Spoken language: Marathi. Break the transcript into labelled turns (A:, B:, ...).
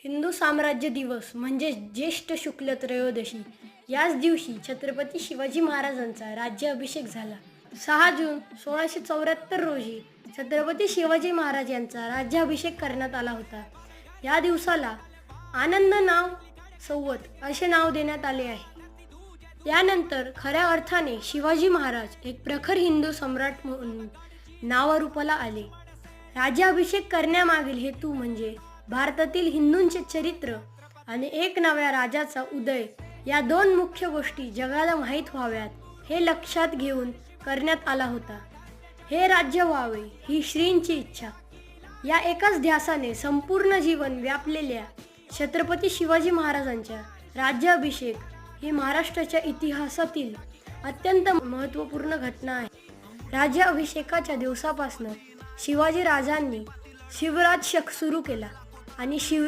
A: हिंदू साम्राज्य दिवस म्हणजे ज्येष्ठ शुक्ल त्रयोदशी याच दिवशी छत्रपती शिवाजी महाराजांचा राज्याभिषेक झाला. 6 जून 1674 रोजी छत्रपती शिवाजी महाराज यांचा राज्याभिषेक करण्यात आला होता. या दिवसाला आनंद नाव संवत असे नाव देण्यात आले आहे. त्यानंतर खऱ्या अर्थाने शिवाजी महाराज एक प्रखर हिंदू सम्राट म्हणून नावारूपाला आले. राज्याभिषेक करण्यामागील हेतू म्हणजे भारतातील हिंदूंचे चरित्र आणि एक नव्या राजाचा उदय या दोन मुख्य गोष्टी जगाला माहीत व्हाव्यात हे लक्षात घेऊन करण्यात आला होता. हे राज्य व्हावे ही श्रींची इच्छा. या एकाच ध्यासाने संपूर्ण जीवन व्यापलेल्या छत्रपती शिवाजी महाराजांच्या राज्याभिषेक ही महाराष्ट्राच्या इतिहासातील अत्यंत महत्त्वपूर्ण घटना आहे. राज्याभिषेकाच्या दिवसापासून शिवाजी राजांनी शिवराज्य सुरू केला आणि